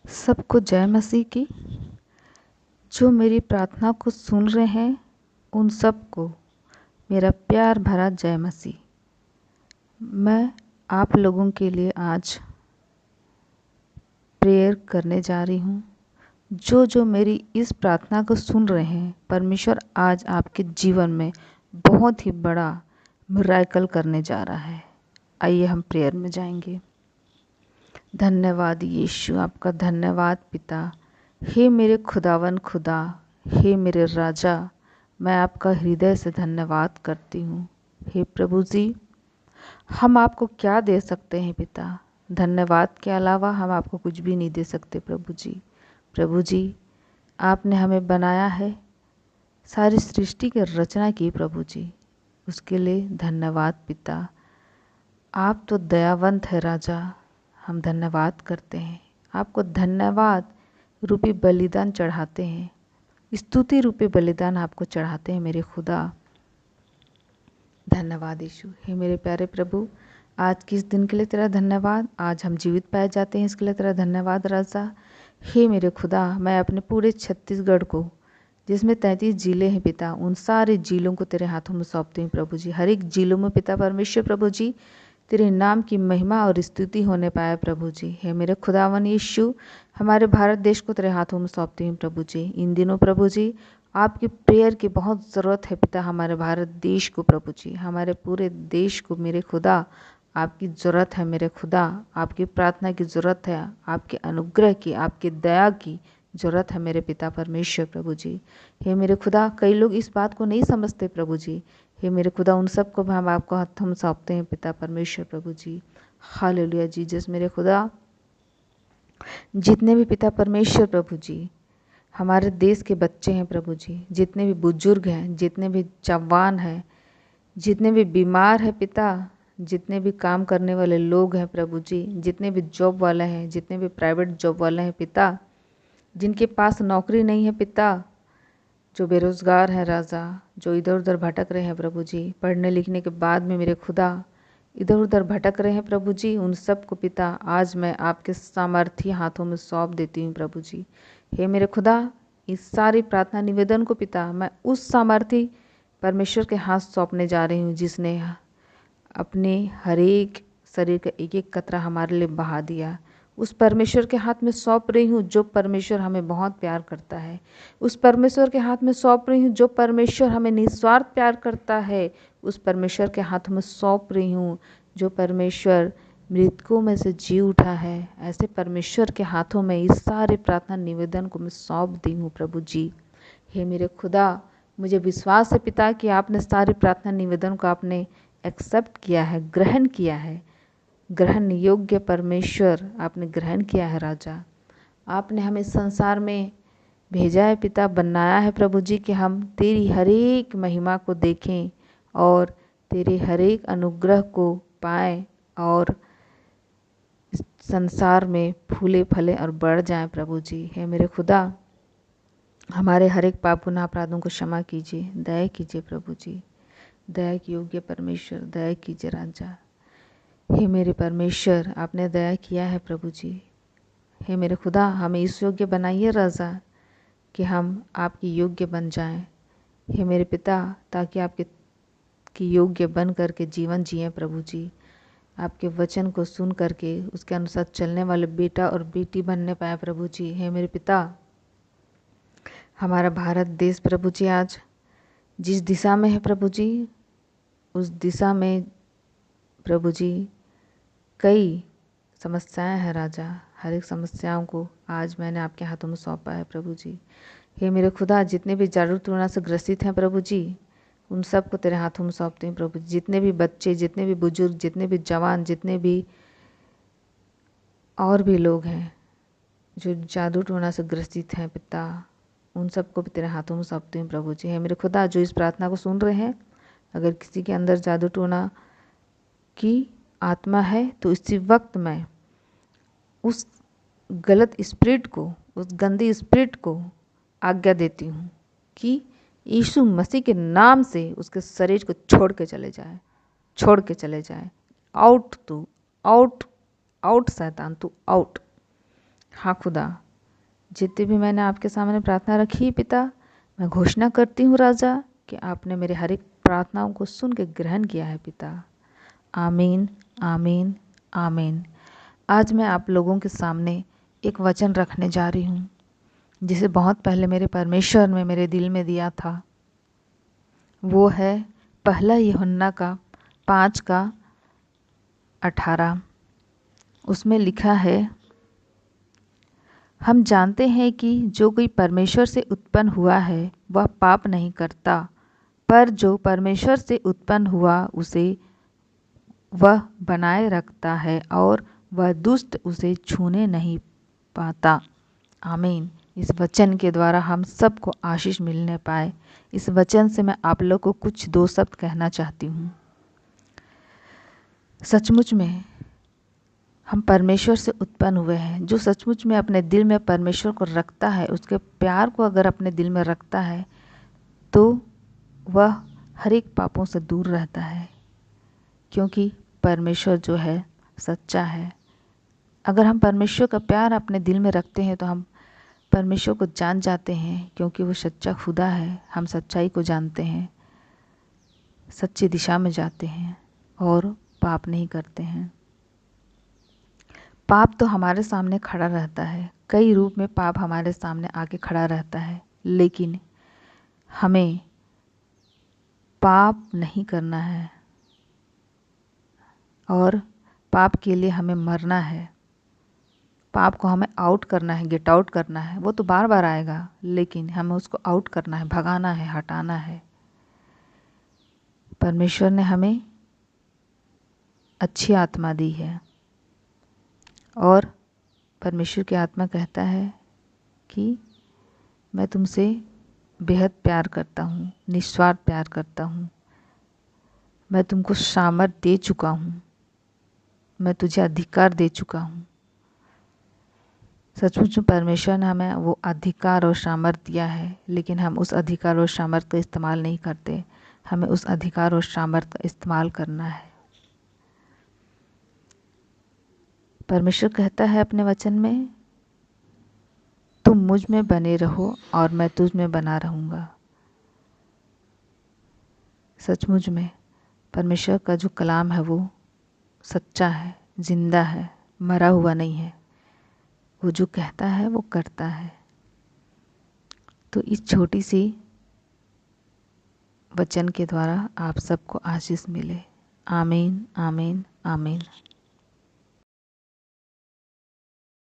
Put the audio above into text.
सबको जय मसीह की। जो मेरी प्रार्थना को सुन रहे हैं उन सबको मेरा प्यार भरा जय मसीह। मैं आप लोगों के लिए आज प्रेयर करने जा रही हूँ। जो मेरी इस प्रार्थना को सुन रहे हैं, परमेश्वर आज आपके जीवन में बहुत ही बड़ा मिरेकल करने जा रहा है। आइए हम प्रेयर में जाएंगे। धन्यवाद यीशु, आपका धन्यवाद पिता। हे मेरे खुदावन खुदा, हे मेरे राजा, मैं आपका हृदय से धन्यवाद करती हूँ। हे प्रभु जी, हम आपको क्या दे सकते हैं पिता? धन्यवाद के अलावा हम आपको कुछ भी नहीं दे सकते प्रभु जी। प्रभु जी, आपने हमें बनाया है, सारी सृष्टि की रचना की प्रभु जी, उसके लिए धन्यवाद पिता। आप तो दयावंत है राजा, हम धन्यवाद करते हैं। आपको धन्यवाद रूपी बलिदान चढ़ाते हैं, स्तुति रूपी बलिदान आपको चढ़ाते हैं मेरे खुदा। धन्यवाद यीशु। हे मेरे प्यारे प्रभु, आज के इस दिन के लिए तेरा धन्यवाद। आज हम जीवित पाए जाते हैं, इसके लिए तेरा धन्यवाद राजा। हे मेरे खुदा, मैं अपने पूरे छत्तीसगढ़ को, जिसमें 33 जिले हैं पिता, उन सारे जिलों को तेरे हाथों में सौंपती हूँ प्रभु जी। हर एक जिलों में पिता परमेश्वर प्रभु जी, तेरे नाम की महिमा और स्तुति होने पाए प्रभु जी। हे मेरे खुदावन यीशु, हमारे भारत देश को तेरे हाथों में सौंपती हूँ प्रभु जी। इन दिनों प्रभु जी आपकी प्रेयर की बहुत ज़रूरत है पिता, हमारे भारत देश को प्रभु जी, हमारे पूरे देश को मेरे खुदा आपकी ज़रूरत है मेरे खुदा। आपकी प्रार्थना की ज़रूरत है, आपके अनुग्रह की, आपकी दया की ज़रूरत है मेरे पिता परमेश्वर प्रभु जी। हे मेरे खुदा, कई लोग इस बात को नहीं समझते प्रभु जी। हे मेरे खुदा, उन सब को हम आपको हाथों में सौंपते हैं पिता परमेश्वर प्रभु जी। हालेलुया जीसस मेरे खुदा। जितने भी पिता परमेश्वर प्रभु जी हमारे देश के बच्चे हैं प्रभु जी, जितने भी बुजुर्ग हैं, जितने भी जवान हैं, जितने भी बीमार हैं पिता, जितने भी काम करने वाले लोग हैं प्रभु जी, जितने भी जॉब वाले हैं, जितने भी प्राइवेट जॉब वाले हैं पिता, जिनके पास नौकरी नहीं है पिता, जो बेरोज़गार हैं राजा, जो इधर उधर भटक रहे हैं प्रभु जी, पढ़ने लिखने के बाद में मेरे खुदा इधर उधर भटक रहे हैं प्रभु जी, उन सब को पिता आज मैं आपके सामर्थी हाथों में सौंप देती हूँ प्रभु जी। हे मेरे खुदा, इस सारी प्रार्थना निवेदन को पिता मैं उस सामर्थी परमेश्वर के हाथ सौंपने जा रही हूँ, जिसने अपने हर एक शरीर का एक एक कतरा हमारे लिए बहा दिया। उस परमेश्वर के हाथ में सौंप रही हूँ जो परमेश्वर हमें बहुत प्यार करता है। उस परमेश्वर के हाथ में सौंप रही हूँ जो परमेश्वर हमें निस्वार्थ प्यार करता है। उस परमेश्वर के हाथों में सौंप रही हूँ जो परमेश्वर मृतकों में से जी उठा है। ऐसे परमेश्वर के हाथों में इस सारे प्रार्थना निवेदन को मैं सौंप दी हूँ प्रभु जी। हे मेरे खुदा, मुझे विश्वास है पिता कि आपने सारी प्रार्थना निवेदन को आपने एक्सेप्ट किया है, ग्रहण किया है। ग्रहण योग्य परमेश्वर आपने ग्रहण किया है राजा। आपने हमें संसार में भेजा है पिता, बनाया है प्रभु जी कि हम तेरी हर एक महिमा को देखें और तेरे हर एक अनुग्रह को पाएं और इस संसार में फूले फले और बढ़ जाएं प्रभु जी। हे मेरे खुदा, हमारे हर एक पाप गुनाह अपराधों को क्षमा कीजिए, दया कीजिए प्रभु जी। दया की योग्य परमेश्वर, दया कीजिए राजा। हे मेरे परमेश्वर, आपने दया किया है प्रभु जी। हे मेरे खुदा, हमें इस योग्य बनाइए राजा कि हम आपकी योग्य बन जाएं। हे मेरे पिता, ताकि आपके की योग्य बन करके जीवन जिए प्रभु जी। आपके वचन को सुन करके उसके अनुसार चलने वाले बेटा और बेटी बनने पाए प्रभु जी। हे मेरे पिता, हमारा भारत देश प्रभु जी आज जिस दिशा में है प्रभु जी, उस दिशा में प्रभु जी कई समस्याएं हैं राजा। हर एक समस्याओं को आज मैंने आपके हाथों में सौंपा है प्रभु जी। हे मेरे खुदा, जितने भी जागरूकता से ग्रसित हैं प्रभु जी, उन सब को तेरे हाथों में सौंपते हैं प्रभु। जितने भी बच्चे, जितने भी बुजुर्ग, जितने भी जवान, जितने भी और भी लोग हैं जो जादू टोना से ग्रसित हैं पिता, उन सबको भी तेरे हाथों में सौंपते हैं प्रभु जी। हे मेरे खुदा, जो इस प्रार्थना को सुन रहे हैं, अगर किसी के अंदर जादू टोना की आत्मा है तो इसी वक्त मैं उस गलत स्पिरिट को, उस गंदी स्पिरिट को आज्ञा देती हूँ कि यीशु मसीह के नाम से उसके शरीर को छोड़ के चले जाए, छोड़ के चले जाए। आउट तू, आउट, आउट शैतान तू आउट। हाँ खुदा, जितनी भी मैंने आपके सामने प्रार्थना रखी है पिता, मैं घोषणा करती हूँ राजा कि आपने मेरे हर एक प्रार्थनाओं को सुन के ग्रहण किया है पिता। आमीन, आमीन, आमीन। आज मैं आप लोगों के सामने एक वचन रखने जा रही हूँ जिसे बहुत पहले मेरे परमेश्वर ने मेरे दिल में दिया था। वो है पहला यूहन्ना का 5:18। उसमें लिखा है, हम जानते हैं कि जो कोई परमेश्वर से उत्पन्न हुआ है वह पाप नहीं करता, पर जो परमेश्वर से उत्पन्न हुआ उसे वह बनाए रखता है और वह दुष्ट उसे छूने नहीं पाता। आमीन। इस वचन के द्वारा हम सबको आशीष मिलने पाए। इस वचन से मैं आप लोग को कुछ 2 शब्द कहना चाहती हूँ। सचमुच में हम परमेश्वर से उत्पन्न हुए हैं। जो सचमुच में अपने दिल में परमेश्वर को रखता है, उसके प्यार को अगर अपने दिल में रखता है, तो वह हर एक पापों से दूर रहता है, क्योंकि परमेश्वर जो है सच्चा है। अगर हम परमेश्वर का प्यार अपने दिल में रखते हैं तो हम परमेश्वर को जान जाते हैं, क्योंकि वो सच्चा खुदा है। हम सच्चाई को जानते हैं, सच्ची दिशा में जाते हैं और पाप नहीं करते हैं। पाप तो हमारे सामने खड़ा रहता है, कई रूप में पाप हमारे सामने आके खड़ा रहता है, लेकिन हमें पाप नहीं करना है और पाप के लिए हमें मरना है। पाप को हमें आउट करना है, गेट आउट करना है। वो तो बार बार आएगा, लेकिन हमें उसको आउट करना है, भगाना है, हटाना है। परमेश्वर ने हमें अच्छी आत्मा दी है और परमेश्वर की आत्मा कहता है कि मैं तुमसे बेहद प्यार करता हूँ, निस्वार्थ प्यार करता हूँ। मैं तुमको सामर्थ दे चुका हूँ, मैं तुझे अधिकार दे चुका हूँ। सचमुच में परमेश्वर ने हमें वो अधिकार और सामर्थ्य दिया है, लेकिन हम उस अधिकार और सामर्थ्य का इस्तेमाल नहीं करते। हमें उस अधिकार और सामर्थ्य का इस्तेमाल करना है। परमेश्वर कहता है अपने वचन में, तुम मुझ में बने रहो और मैं तुझ में बना रहूँगा। सचमुच में परमेश्वर का जो कलाम है वो सच्चा है, जिंदा है, मरा हुआ नहीं है। वो जो कहता है वो करता है। तो इस छोटी सी वचन के द्वारा आप सबको आशीष मिले। आमीन, आमीन, आमीन।